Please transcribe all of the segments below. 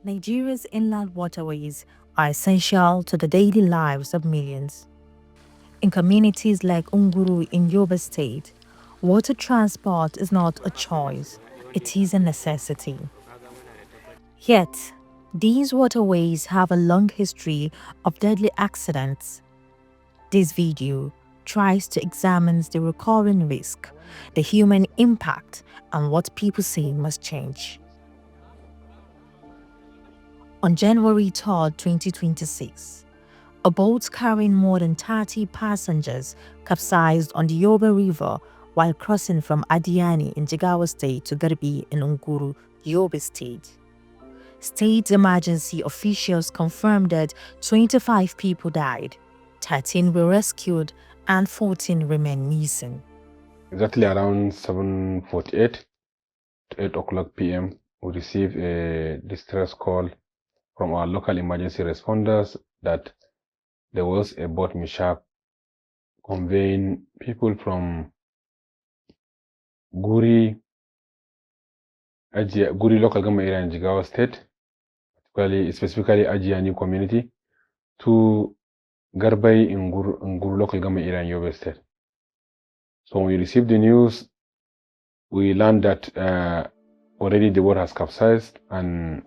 Nigeria's inland waterways are essential to the daily lives of millions. In communities like Nguru in Yobe State, water transport is not a choice, it is a necessity. Yet, these waterways have a long history of deadly accidents. This video tries to examine the recurring risk, the human impact, and what people say must change. On January 3rd, 2026, a boat carrying more than 30 passengers capsized on the Yobe River while crossing from Adiani in Jigawa State to Garbi in Nguru Yobe State. State emergency officials confirmed that 25 people died, 13 were rescued, and 14 remain missing. Exactly around 7:48 to 8 o'clock p.m., we received a distress call from our local emergency responders that there was a boat mishap conveying people from Guri local government area in Jigawa State, specifically Ajiani community, to Garbi Nguru local government area in Yobe State. So when we received the news, we learned that already the boat has capsized and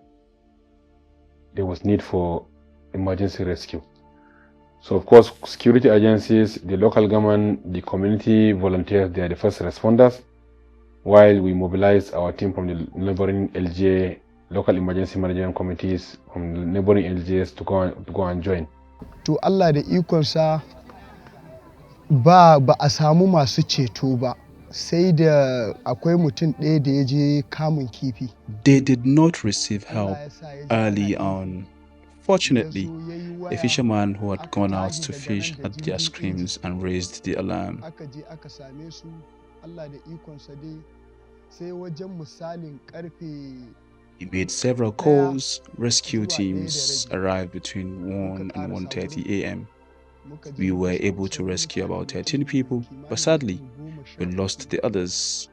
there was need for emergency rescue. So of course, security agencies, the local government, the community volunteers, they are the first responders, while we mobilize our team from the neighboring LGA, local emergency management committees from the neighboring LGAs to go and join. To Allah da ikonsa ba a samu masu ceto ba, sai da akwai mutum ɗaya da ya je kamun kifi. They did not receive help early on. Fortunately, a fisherman who had gone out to fish heard their screams and raised the alarm. He made several calls. Rescue teams arrived between 1 and 1:30 a.m. We were able to rescue about 13 people, but sadly, we lost the others.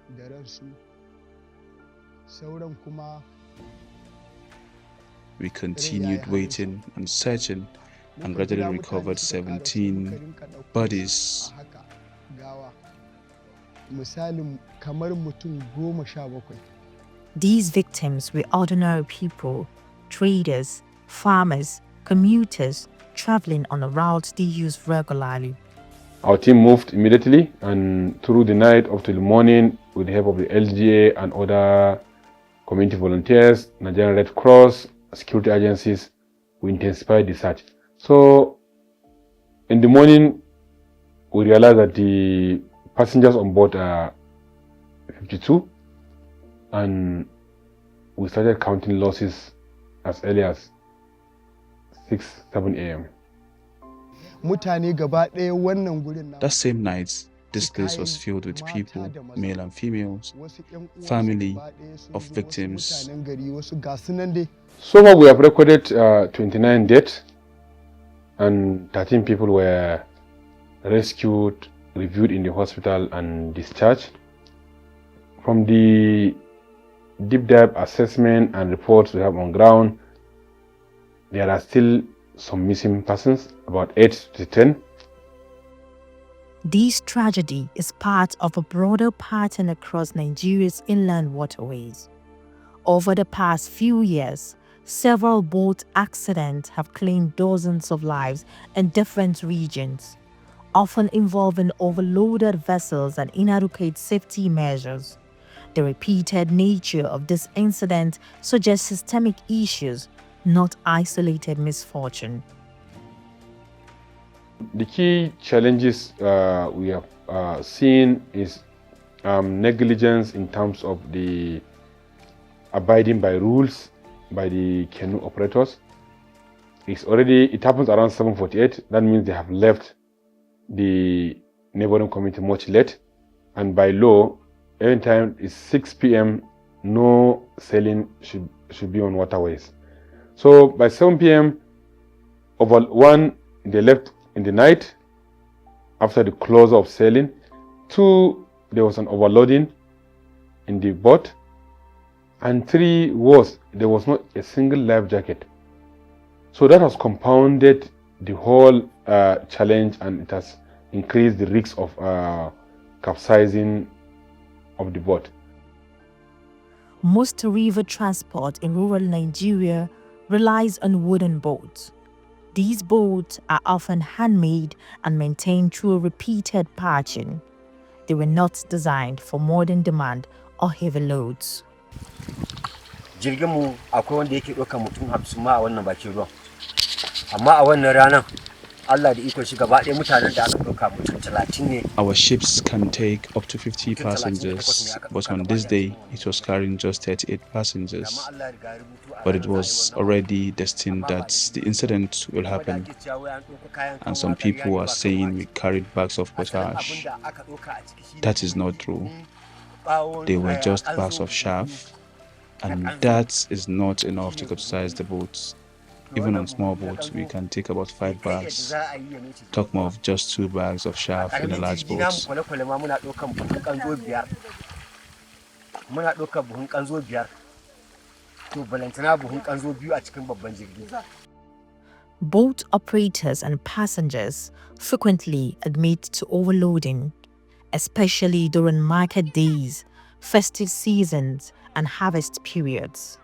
We continued waiting and searching and gradually recovered 17 bodies. These victims were ordinary people, traders, farmers, commuters traveling on a route they use regularly. Our team moved immediately, and through the night up till the morning, with the help of the LGA and other community volunteers, Nigerian Red Cross, security agencies, we intensified the search. So in the morning, we realized that the passengers on board are 52, and we started counting losses as early as 6-7 a.m. That same night, this place was filled with people, male and females, family of victims. So far, we have recorded 29 deaths, and 13 people were rescued, reviewed in the hospital, and discharged. From the deep dive assessment and reports we have on ground, there are still some missing persons, about 8 to 10. This tragedy is part of a broader pattern across Nigeria's inland waterways. Over the past few years, several boat accidents have claimed dozens of lives in different regions, often involving overloaded vessels and inadequate safety measures. The repeated nature of this incident suggests systemic issues, not isolated misfortune. The key challenges we have seen is negligence in terms of the abiding by rules by the canoe operators. It happens around 7:48. That means they have left the neighboring community much late, and by law, every time it's 6 p.m., no sailing should be on waterways. So by 7 p.m., they left in the night after the close of sailing. 2, there was an overloading in the boat. And 3 was there was not a single life jacket. So that has compounded the whole challenge, and it has increased the risk of capsizing of the boat. Most river transport in rural Nigeria relies on wooden boats. These boats are often handmade and maintained through repeated patching. They were not designed for modern demand or heavy loads. Jirgin mu akwai wanda yake ɗaukar mutum 50 ma a wannan bakin ruwan. Amma a wannan ranar Allah da ikon shi gaba ɗaya mutanen da aka ɗauka mutum 30 ne. Our ships can take up to 50 passengers, but on this day it was carrying just 38 passengers. But it was already destined that the incident will happen, and some people are saying we carried bags of potash. That is not true. They were just bags of chaff, and that is not enough to capsize the boats. Even on small boats, we can take about 5 bags. Talk more of just 2 bags of chaff in a large boat. Boat operators and passengers frequently admit to overloading, especially during market days, festive seasons, and harvest periods.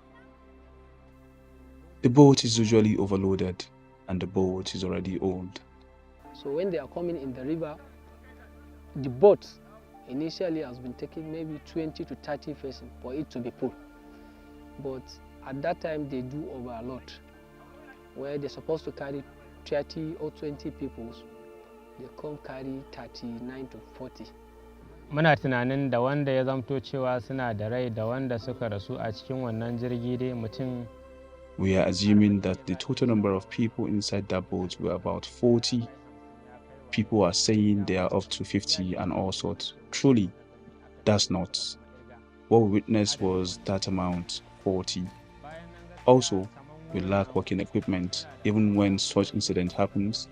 The boat is usually overloaded, and the boat is already old. So when they are coming in the river, the boat initially has been taking maybe 20 to 30 persons for it to be full. But at that time they do overload, where they're supposed to carry 30 or 20 people, they come carry 39 to 40. Muna tunanin da wanda ya zamto cewa suna da rai da wanda suka rasu a cikin wannan jirgi dai mutum. We are assuming that the total number of people inside that boat were about 40. People are saying they are up to 50 and all sorts. Truly, that's not. What we witnessed was that amount, 40. Also, we lack working equipment. Even when such incident happens,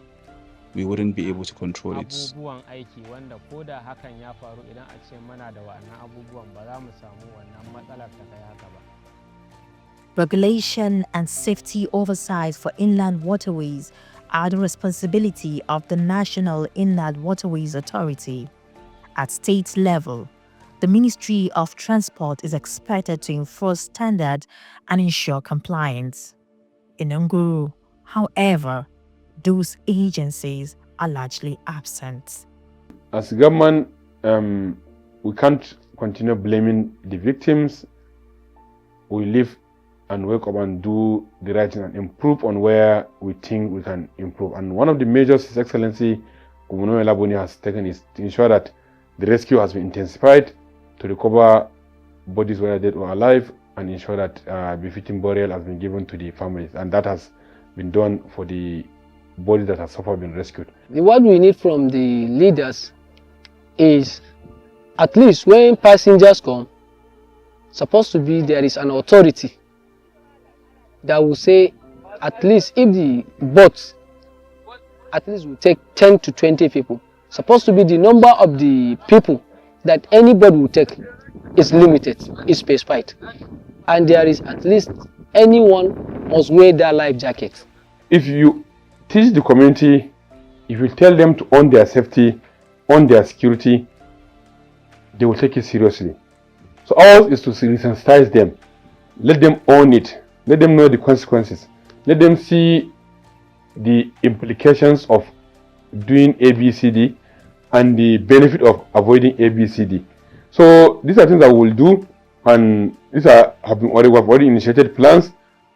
we wouldn't be able to control it. Regulation and safety oversight for inland waterways are the responsibility of the National Inland Waterways Authority. At state level, the Ministry of Transport is expected to enforce standards and ensure compliance. In Nguru, however, those agencies are largely absent. As government, we can't continue blaming the victims. We live and wake up and do the right thing and improve on where we think we can improve. And one of the measures His Excellency Governor Laboni has taken is to ensure that the rescue has been intensified to recover bodies whether dead or alive, and ensure that befitting burial has been given to the families, and that has been done for the bodies that have so far been rescued. What we need from the leaders is, at least when passengers come, supposed to be there is an authority that will say, at least if the boat at least will take 10 to 20 people, supposed to be the number of the people that anybody will take is limited, is specified, and there is at least anyone must wear that life jacket. If you teach the community, if you tell them to own their safety, own their security, they will take it seriously. So ours is to sensitize them, let them own it, let them know the consequences, let them see the implications of doing ABCD and the benefit of avoiding ABCD. So these are things that we will do, and these have already initiated plans.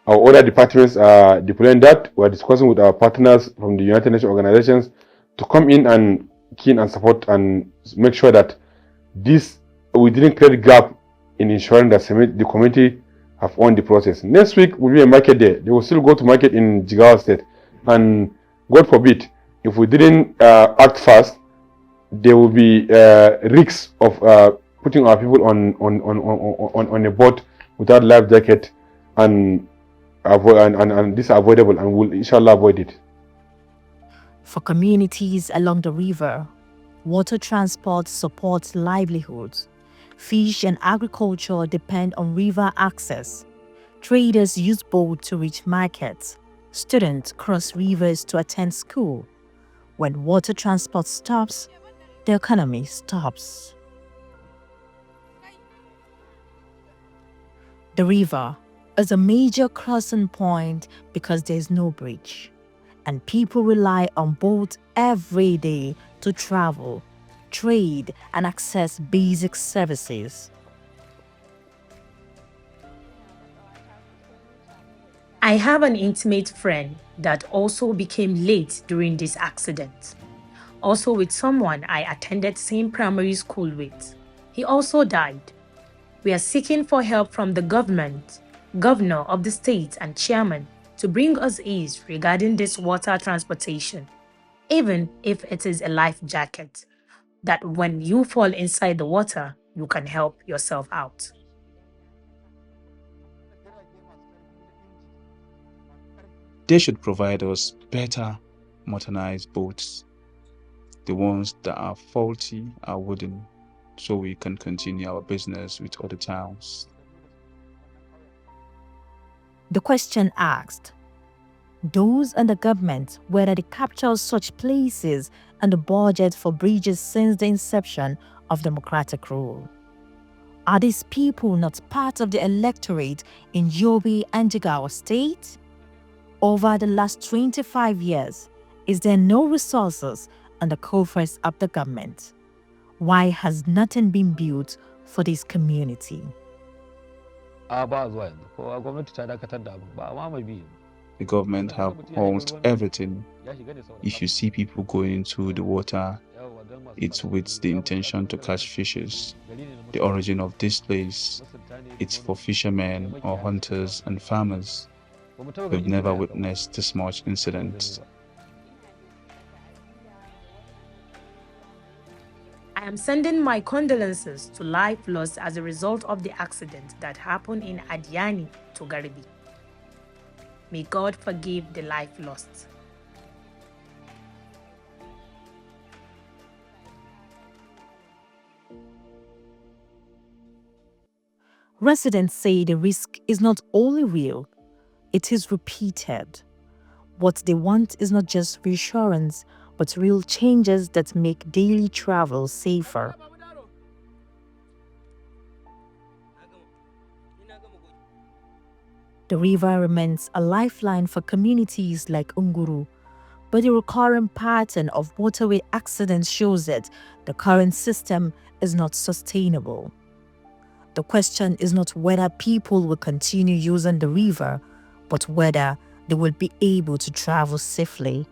Our other departments are deploying that. We are discussing with our partners from the United Nations organizations to come in and key in and support and make sure that we didn't create a gap in ensuring that the community have owned the process. Next week will be a market day. They will still go to market in Jigawa State, and God forbid, if we didn't act fast, there will be risks of putting our people on a boat without life jacket, and this is avoidable, and we'll inshallah avoid it. For communities along the river, water transport supports livelihoods. Fish and agriculture depend on river access. Traders use boats to reach markets. Students cross rivers to attend school. When water transport stops, the economy stops. The river is a major crossing point because there is no bridge, and people rely on boats every day to travel, trade, and access basic services. I have an intimate friend that also became late during this accident. Also with someone I attended same primary school with. He also died. We are seeking for help from the government, governor of the state and chairman to bring us ease regarding this water transportation, even if it is a life jacket, that when you fall inside the water, you can help yourself out. They should provide us better modernized boats. The ones that are faulty are wooden, so we can continue our business with other towns. The question asked, those under government, whether they capture such places and the budget for bridges since the inception of democratic rule. Are these people not part of the electorate in Yobe and Jigawa state? Over the last 25 years, is there no resources on the coffers of the government? Why has nothing been built for this community? The government have halted everything. If you see people going into the water, it's with the intention to catch fishes. The origin of this place, it's for fishermen or hunters and farmers. We've never witnessed this much incidents. I am sending my condolences to life lost as a result of the accident that happened in Adiani to Garbi. May God forgive the life lost. Residents say the risk is not only real, it is repeated. What they want is not just reassurance, but real changes that make daily travel safer. The river remains a lifeline for communities like Nguru, but the recurring pattern of waterway accidents shows that the current system is not sustainable. The question is not whether people will continue using the river, but whether they will be able to travel safely.